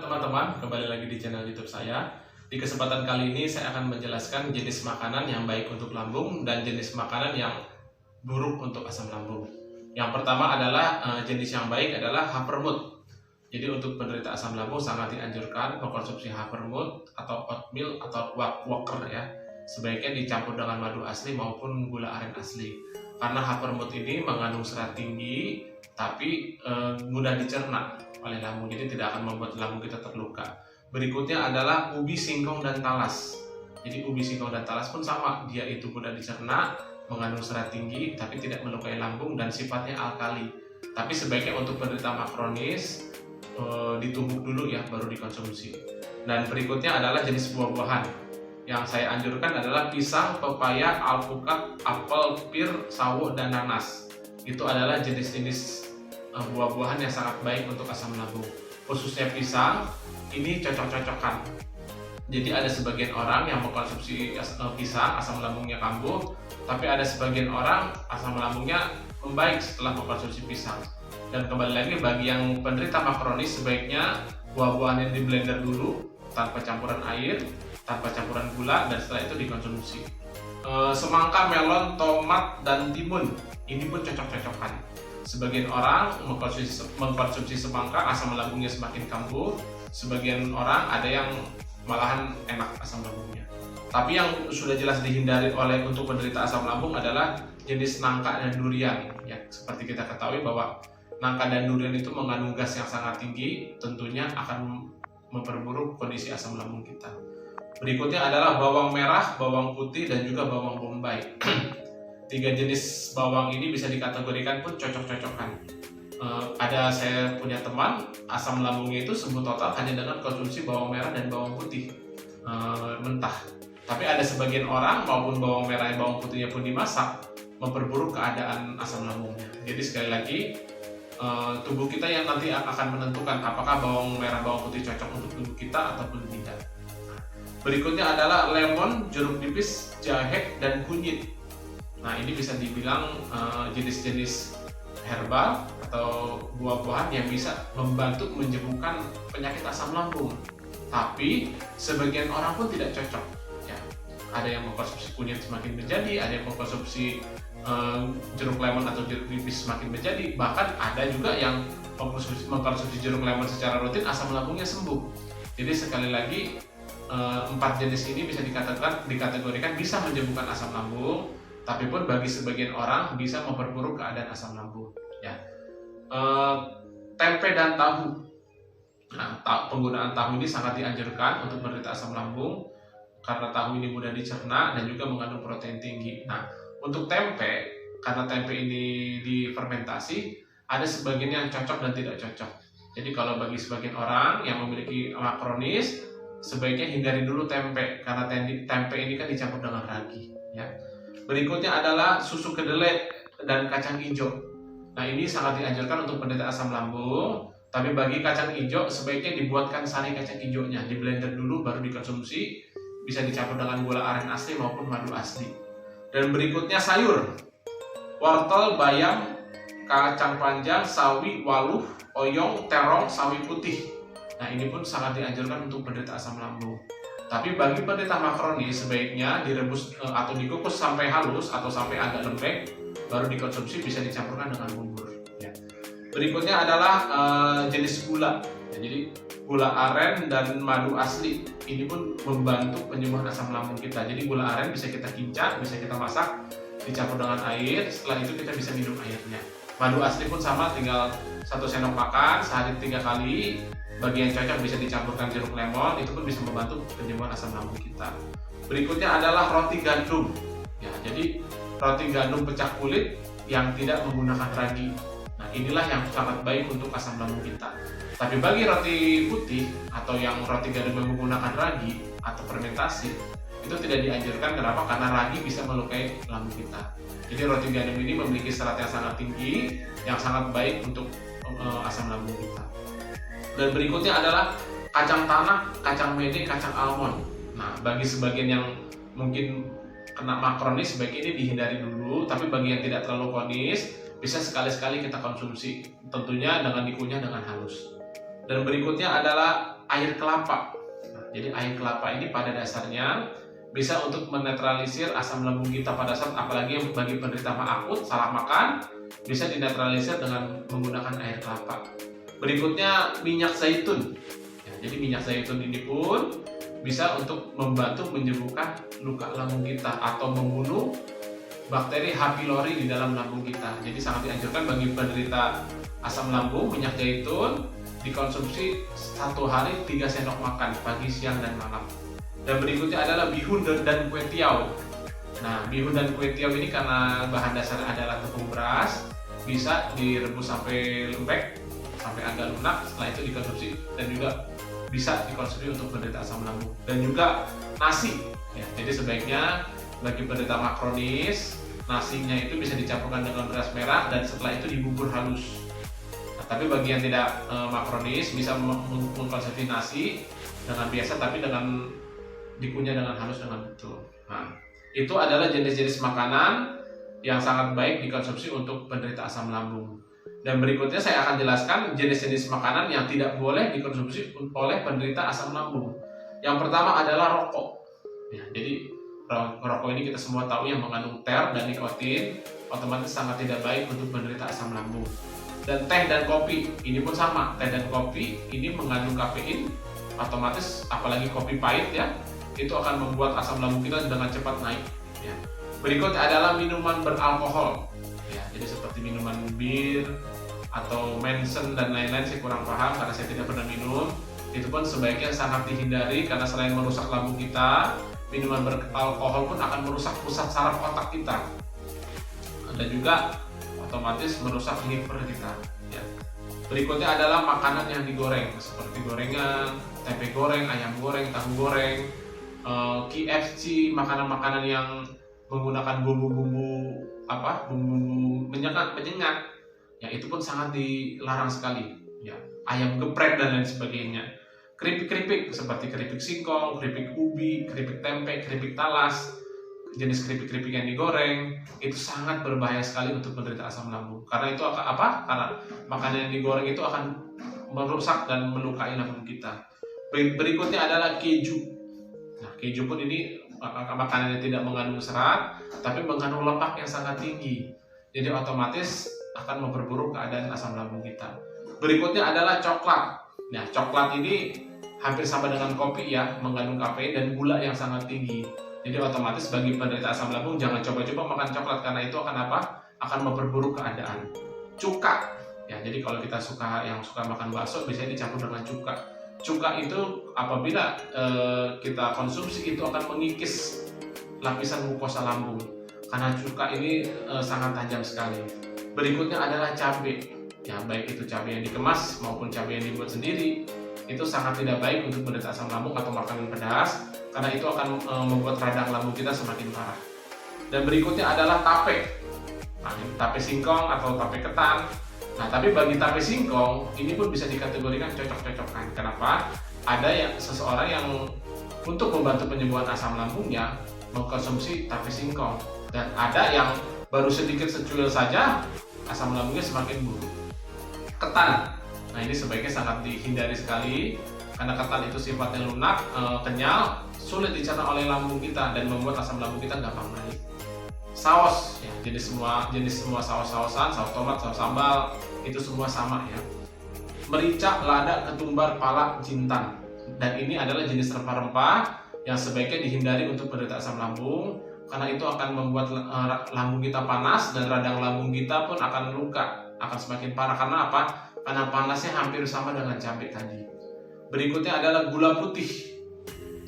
teman-teman, kembali lagi di channel YouTube saya. Di kesempatan kali ini saya akan menjelaskan jenis makanan yang baik untuk lambung dan jenis makanan yang buruk untuk asam lambung. Yang pertama adalah jenis yang baik adalah havermut. Jadi untuk penderita asam lambung sangat dianjurkan mengkonsumsi havermut atau oatmeal atau walker ya. Sebaiknya dicampur dengan madu asli maupun gula aren asli. Karena havermut ini mengandung serat tinggi tapi mudah dicerna oleh lambung, jadi tidak akan membuat lambung kita terluka. Berikutnya adalah ubi, singkong, dan talas. Jadi ubi, singkong, dan talas pun sama, dia itu mudah dicerna, mengandung serat tinggi, tapi tidak melukai lambung dan sifatnya alkali. Tapi sebaiknya untuk penderita makronis ditumbuk dulu ya, baru dikonsumsi. Dan berikutnya adalah jenis buah-buahan. Yang saya anjurkan adalah pisang, pepaya, alpukat, apel, pir, sawo, dan nanas. Itu adalah jenis-jenis buah-buahan yang sangat baik untuk asam lambung. Khususnya pisang, ini cocok-cocokan. Jadi ada sebagian orang yang mengkonsumsi pisang, asam lambungnya kambuh, tapi ada sebagian orang asam lambungnya membaik setelah mengkonsumsi pisang. Dan kembali lagi bagi yang penderita makronis, sebaiknya buah-buahan yang di blender dulu tanpa campuran air, tanpa campuran gula, dan setelah itu dikonsumsi. Semangka, melon, tomat, dan timun ini pun cocok-cocokan. Sebagian orang mengkonsumsi semangka, asam lambungnya semakin kambuh. Sebagian orang ada yang malahan enak asam lambungnya. Tapi yang sudah jelas dihindari oleh untuk penderita asam lambung adalah jenis nangka dan durian. Ya, seperti kita ketahui bahwa nangka dan durian itu mengandung gas yang sangat tinggi, tentunya akan memperburuk kondisi asam lambung kita. Berikutnya adalah bawang merah, bawang putih, dan juga bawang bombay. Tiga jenis bawang ini bisa dikategorikan pun cocok-cocokan. Ada saya punya teman, asam lambungnya itu sembuh total hanya dengan konsumsi bawang merah dan bawang putih mentah. Tapi ada sebagian orang maupun bawang merah dan bawang putihnya pun dimasak, memperburuk keadaan asam lambungnya. Jadi sekali lagi, tubuh kita yang nanti akan menentukan apakah bawang merah bawang putih cocok untuk tubuh kita ataupun tidak. Berikutnya adalah lemon, jeruk nipis, jahe, dan kunyit. Nah, ini bisa dibilang jenis-jenis herbal atau buah-buahan yang bisa membantu menyembuhkan penyakit asam lambung. Tapi sebagian orang pun tidak cocok. Ya, ada yang mengkonsumsi kunyit semakin menjadi, ada yang mengkonsumsi jeruk lemon atau jeruk nipis semakin menjadi. Bahkan ada juga yang mengkonsumsi jeruk lemon secara rutin, asam lambungnya sembuh. Jadi sekali lagi, 4 jenis ini bisa dikategorikan bisa menyembuhkan asam lambung. Tapi pun bagi sebagian orang bisa memperburuk keadaan asam lambung. Ya. Tempe dan tahu. Nah, penggunaan tahu ini sangat dianjurkan untuk penderita asam lambung karena tahu ini mudah dicerna dan juga mengandung protein tinggi. Nah, untuk tempe, karena tempe ini difermentasi, ada sebagian yang cocok dan tidak cocok. Jadi kalau bagi sebagian orang yang memiliki makronis, sebaiknya hindari dulu tempe karena tempe ini kan dicampur dengan ragi. Ya. Berikutnya adalah susu kedelai dan kacang hijau. Nah, ini sangat dianjurkan untuk penderita asam lambung. Tapi bagi kacang hijau sebaiknya dibuatkan sari kacang hijaunya, di blender dulu baru dikonsumsi. Bisa dicampur dengan gula aren asli maupun madu asli. Dan berikutnya sayur, wortel, bayam, kacang panjang, sawi, waluh, oyong, terong, sawi putih. Nah, ini pun sangat dianjurkan untuk penderita asam lambung. Tapi bagi penderita makronis sebaiknya direbus atau dikukus sampai halus atau sampai agak lembek, baru dikonsumsi, bisa dicampurkan dengan bubur. Ya. Berikutnya adalah jenis gula. Ya, jadi gula aren dan madu asli ini pun membantu penyembuhan asam lambung kita. Jadi gula aren bisa kita kincah, bisa kita masak, dicampur dengan air. Setelah itu kita bisa minum airnya. Madu asli pun sama, tinggal 1 sendok makan sehari 3 kali. Bagi yang cocok bisa dicampurkan jeruk lemon, itu pun bisa membantu penyembuhan asam lambung kita. Berikutnya adalah roti gandum. Ya, jadi roti gandum pecah kulit yang tidak menggunakan ragi. Nah, inilah yang sangat baik untuk asam lambung kita. Tapi bagi roti putih atau yang roti gandum yang menggunakan ragi atau fermentasi, itu tidak dianjurkan. Kenapa? Karena ragi bisa melukai lambung kita. Jadi roti gandum ini memiliki serat yang sangat tinggi, yang sangat baik untuk asam lambung kita. Dan berikutnya adalah kacang tanah, kacang mede, kacang almond. Nah, bagi sebagian yang mungkin kena makronis, sebaiknya ini dihindari dulu. Tapi bagi yang tidak terlalu kronis, bisa sekali-sekali kita konsumsi. Tentunya dengan dikunyah dengan halus. Dan berikutnya adalah air kelapa. Nah, jadi air kelapa ini pada dasarnya bisa untuk menetralisir asam lambung kita pada saat, apalagi bagi penderita mah akut salah makan, bisa dinetralisir dengan menggunakan air kelapa. Berikutnya minyak zaitun. Ya, jadi minyak zaitun ini pun bisa untuk membantu menyembuhkan luka lambung kita atau membunuh bakteri H. pylori di dalam lambung kita. Jadi sangat dianjurkan bagi penderita asam lambung, minyak zaitun dikonsumsi 1 hari 3 sendok makan pagi, siang, dan malam. Dan berikutnya adalah bihun dan kue tiaw. Nah, bihun dan kue tiaw ini karena bahan dasarnya adalah tepung beras, bisa direbus sampai lembek, sampai agak lunak, setelah itu dikonsumsi, dan juga bisa dikonsumsi untuk penderita asam lambung. Dan juga nasi, ya, jadi sebaiknya bagi penderita mah kronis, nasinya itu bisa dicampurkan dengan beras merah dan setelah itu dibubur halus. Nah, tapi bagi yang tidak makronis bisa mengkonsumsi nasi dengan biasa, tapi dengan dikunyah dengan halus dengan betul. Nah, itu adalah jenis-jenis makanan yang sangat baik dikonsumsi untuk penderita asam lambung. Dan berikutnya saya akan jelaskan jenis-jenis makanan yang tidak boleh dikonsumsi oleh penderita asam lambung. Yang pertama adalah rokok. Ya, jadi rokok ini kita semua tahu yang mengandung ter dan nikotin, otomatis sangat tidak baik untuk penderita asam lambung. Dan teh dan kopi ini pun sama. Teh dan kopi ini mengandung kafein, otomatis apalagi kopi pahit ya, itu akan membuat asam lambung kita dengan cepat naik. Ya. Berikutnya adalah minuman beralkohol. Ya, jadi seperti minuman bir atau Manson dan lain-lain, saya kurang paham karena saya tidak pernah minum. Itu pun sebaiknya sangat dihindari karena selain merusak lambung kita, minuman beralkohol pun akan merusak pusat saraf otak kita dan juga otomatis merusak liver kita. Ya. Berikutnya adalah makanan yang digoreng seperti gorengan, tempe goreng, ayam goreng, tahu goreng, KFC, makanan-makanan yang menggunakan bumbu-bumbu bumbu menyengat, ya itu pun sangat dilarang sekali. Ya, ayam geprek dan lain sebagainya. Keripik-keripik seperti keripik singkong, keripik ubi, keripik tempe, keripik talas, jenis keripik-keripik yang digoreng itu sangat berbahaya sekali untuk penderita asam lambung. Karena itu karena makanan yang digoreng itu akan merusak dan melukai lambung kita. Berikutnya adalah keju. Nah, keju pun ini makanan yang tidak mengandung serat, tapi mengandung lemak yang sangat tinggi. Jadi otomatis akan memperburuk keadaan asam lambung kita. Berikutnya adalah coklat. Nah, coklat ini hampir sama dengan kopi ya, mengandung kafein dan gula yang sangat tinggi. Jadi otomatis bagi penderita asam lambung jangan coba-coba makan coklat karena itu akan akan memperburuk keadaan. Cuka. Ya, jadi kalau kita suka makan bakso biasanya dicampur dengan cuka. Cuka itu apabila kita konsumsi itu akan mengikis lapisan mukosa lambung karena cuka ini sangat tajam sekali. Berikutnya adalah cabai. Ya, baik itu cabai yang dikemas maupun cabai yang dibuat sendiri, itu sangat tidak baik untuk penderita asam lambung atau makanan pedas karena itu akan membuat radang lambung kita semakin parah. Dan berikutnya adalah tape. Nah, tape singkong atau tape ketan. Nah, tapi bagi tape singkong ini pun bisa dikategorikan cocok-cocokan. Kenapa? Ada seseorang yang untuk membantu penyembuhan asam lambungnya mengkonsumsi tape singkong, dan ada yang baru sedikit secuil saja asam lambungnya semakin buruk. Ketan. Nah, ini sebaiknya sangat dihindari sekali karena ketan itu sifatnya lunak, kenyal, sulit dicerna oleh lambung kita dan membuat asam lambung kita gampang naik. Saus, ya, jadi semua saus-sausan, saus tomat, saus sambal, itu semua sama ya. Merica, lada, ketumbar, palak, jintan. Dan ini adalah jenis rempah-rempah yang sebaiknya dihindari untuk penderita asam lambung karena itu akan membuat lambung kita panas dan radang lambung kita pun akan luka, akan semakin parah. Karena apa? Karena panasnya hampir sama dengan cabai tadi. Berikutnya adalah gula putih.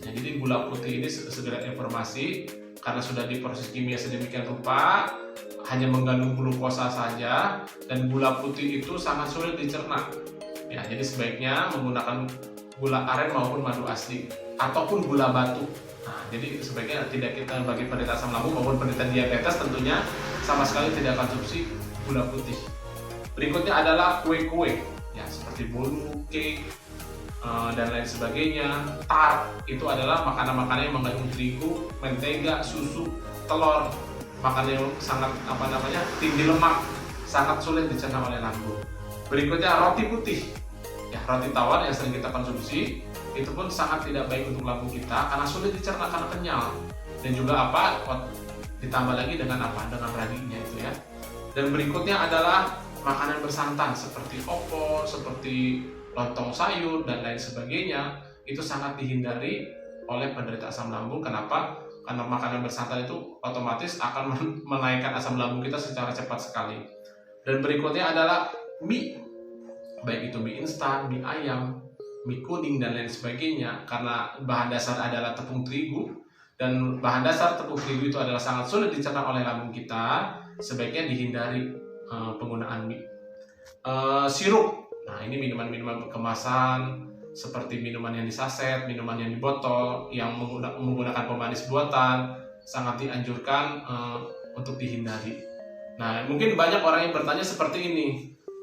Nah, jadi gula putih ini segera informasi karena sudah diproses kimia sedemikian rupa, hanya mengandung glukosa saja dan gula putih itu sangat sulit dicerna. Ya, jadi sebaiknya menggunakan gula aren maupun madu asli ataupun gula batu. Nah, jadi sebaiknya tidak kita bagi penderita asam lambung maupun penderita diabetes tentunya sama sekali tidak konsumsi gula putih. Berikutnya adalah kue-kue, ya seperti bolu, cake, dan lain sebagainya. Tart itu adalah makanan-makanan yang mengandung terigu, mentega, susu, telur, makanan yang sangat tinggi lemak, sangat sulit dicerna oleh lambung. Berikutnya roti putih, ya roti tawar yang sering kita konsumsi itu pun sangat tidak baik untuk lambung kita karena sulit dicerna karena kenyal. Dan juga ditambah lagi dengan dengan raginya itu ya. Dan berikutnya adalah makanan bersantan seperti opor, seperti lontong sayur dan lain sebagainya, itu sangat dihindari oleh penderita asam lambung. Kenapa? Karena makanan bersantan itu otomatis akan menaikkan asam lambung kita secara cepat sekali. Dan berikutnya adalah mie, baik itu mie instan, mie ayam, mie kuning dan lain sebagainya, karena bahan dasar adalah tepung terigu, dan bahan dasar tepung terigu itu adalah sangat sulit dicerna oleh lambung kita. Sebaiknya dihindari penggunaan mie. Sirup, nah ini minuman-minuman kemasan seperti minuman yang di saset, minuman yang di botol, yang menggunakan pemanis buatan, sangat dianjurkan untuk dihindari. Nah, mungkin banyak orang yang bertanya seperti ini.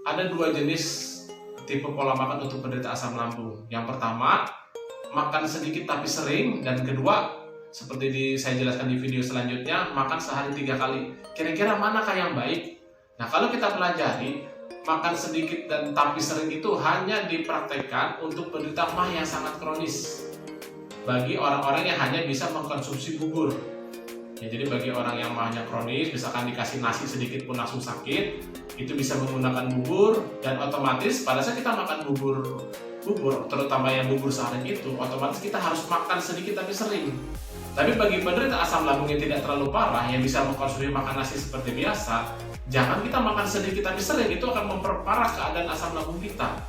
Ada dua jenis tipe pola makan untuk penderita asam lambung. Yang pertama, makan sedikit tapi sering, dan kedua, seperti saya jelaskan di video selanjutnya, makan sehari 3 kali. Kira-kira manakah yang baik? Nah, kalau kita pelajari, makan sedikit dan tapi sering itu hanya dipraktekkan untuk penderita MAH yang sangat kronis. Bagi orang-orang yang hanya bisa mengkonsumsi bubur. Ya, jadi bagi orang yang MAH-nya kronis, misalkan dikasih nasi sedikit pun langsung sakit, itu bisa menggunakan bubur, dan otomatis pada saat kita makan bubur, terutama yang bubur sehari itu, otomatis kita harus makan sedikit tapi sering. Tapi bagi penderita asam lambung yang tidak terlalu parah, yang bisa mengkonsumsi makan nasi seperti biasa, jangan kita makan sedikit tapi sering, itu akan memperparah keadaan asam lambung kita.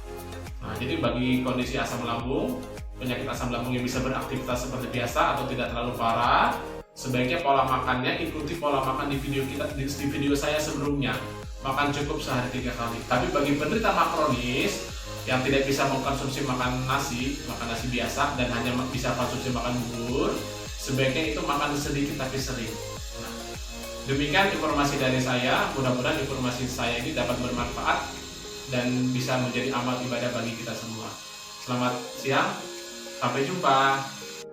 Nah, jadi bagi kondisi asam lambung, penyakit asam lambung yang bisa beraktivitas seperti biasa atau tidak terlalu parah, sebaiknya pola makannya ikuti pola makan di video saya sebelumnya. Makan cukup sehari 3 kali. Tapi bagi penderita MAH kronis yang tidak bisa mengkonsumsi makan nasi biasa dan hanya bisa konsumsi makan bubur, sebaiknya itu makan sedikit tapi sering. Nah, demikian informasi dari saya. Mudah-mudahan informasi saya ini dapat bermanfaat dan bisa menjadi amal ibadah bagi kita semua. Selamat siang, sampai jumpa.